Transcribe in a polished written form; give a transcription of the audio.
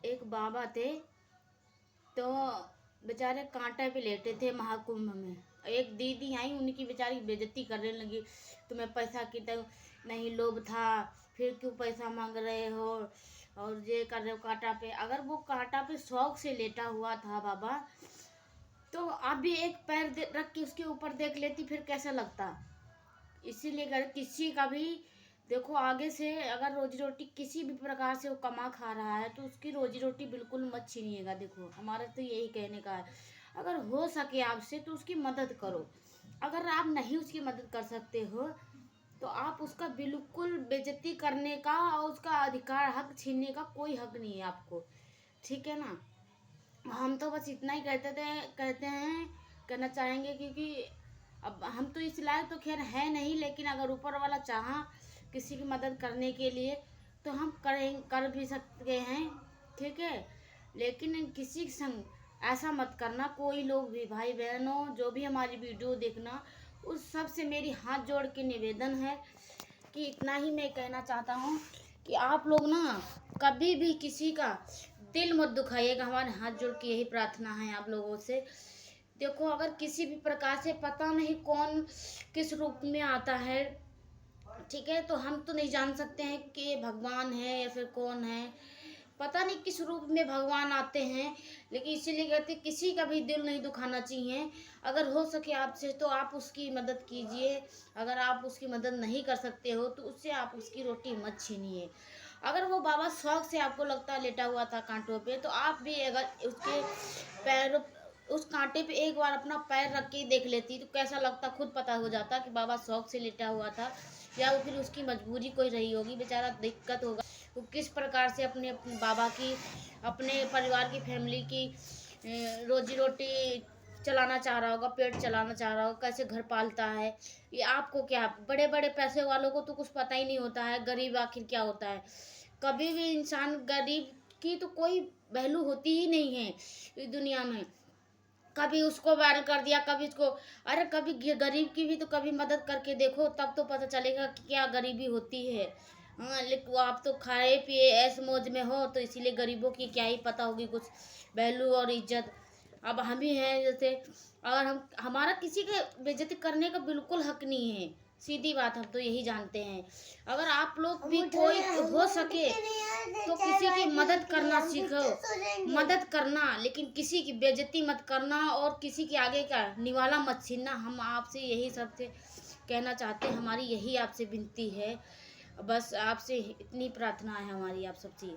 एक बाबा थे, तो बेचारे कांटे पे लेटे थे महाकुंभ में। एक दीदी आई, उनकी बेचारी बेइज्जती करने लगी, तुम्हें पैसा की तो नहीं लोभ था, फिर क्यों पैसा मांग रहे हो और ये कर रहे हो कांटा पे। अगर वो कांटा पे शौक से लेटा हुआ था बाबा, तो आप भी एक पैर रख के उसके ऊपर देख लेती, फिर कैसा लगता। इसीलिए अगर किसी का भी देखो, आगे से अगर रोजी रोटी किसी भी प्रकार से वो कमा खा रहा है तो उसकी रोजी रोटी बिल्कुल मत छीनिएगा। देखो, हमारा तो यही कहने का है, अगर हो सके आपसे तो उसकी मदद करो। अगर आप नहीं उसकी मदद कर सकते हो तो आप उसका बिल्कुल बेइज्जती करने का और उसका अधिकार हक छीनने का कोई हक नहीं है आपको, ठीक है ना। हम तो बस इतना ही कहते हैं, कहना चाहेंगे, क्योंकि अब हम तो इस लायक तो खैर है नहीं, लेकिन अगर ऊपर वाला चाहा किसी की मदद करने के लिए तो हम कर भी सकते हैं, ठीक है। लेकिन किसी के संग ऐसा मत करना। कोई लोग भी, भाई बहनों, जो भी हमारी वीडियो देखना, उस सब से मेरी हाथ जोड़ के निवेदन है कि इतना ही मैं कहना चाहता हूँ कि आप लोग ना कभी भी किसी का दिल मत दुखाइएगा। हमारे हाथ जोड़ के यही प्रार्थना है आप लोगों से। देखो, अगर किसी भी प्रकार से पता नहीं कौन किस रूप में आता है, ठीक है, तो हम तो नहीं जान सकते हैं कि ये भगवान है या फिर कौन है, पता नहीं किस रूप में भगवान आते हैं। लेकिन इसीलिए कहते हैं किसी का भी दिल नहीं दुखाना चाहिए। अगर हो सके आपसे तो आप उसकी मदद कीजिए। अगर आप उसकी मदद नहीं कर सकते हो तो उससे आप उसकी रोटी मत छीनिए। अगर वो बाबा शौक से आपको लगता है लेटा हुआ था कांटों पे, तो आप भी अगर उसके पैर उस कांटे पे एक बार अपना पैर रख के देख लेती तो कैसा लगता, खुद पता हो जाता कि बाबा शौक से लेटा हुआ था या वो फिर उसकी मजबूरी कोई रही होगी। बेचारा दिक्कत होगा, वो किस प्रकार से अपने अपने बाबा की, अपने परिवार की, फैमिली की रोजी रोटी चलाना चाह रहा होगा, पेट चलाना चाह रहा होगा, कैसे घर पालता है। ये आपको क्या, बड़े बड़े पैसे वालों को तो कुछ पता ही नहीं होता है गरीब आखिर क्या होता है। कभी भी इंसान, गरीब की तो कोई वैल्यू होती ही नहीं है इस दुनिया में। कभी उसको वायरल कर दिया, कभी उसको, अरे कभी गरीब की भी तो कभी मदद करके देखो, तब तो पता चलेगा कि क्या गरीबी होती है। हाँ, लेकिन वो आप तो खाए पिए ऐश मौज में हो, तो इसीलिए गरीबों की क्या ही पता होगी कुछ वैल्यू और इज्जत। अब हम ही हैं जैसे, अगर हम, हमारा किसी के बेइज्जती करने का बिल्कुल हक नहीं है, सीधी बात, हम तो यही जानते हैं। अगर आप लोग भी कोई हो सके तो किसी की मदद करना सीखो, मदद करना, लेकिन किसी की बेइज्जती मत करना और किसी के आगे का निवाला मत छीनना। हम आपसे यही सबसे कहना चाहते हैं, हमारी यही आपसे विनती है, बस आपसे इतनी प्रार्थना है हमारी आप सबसे।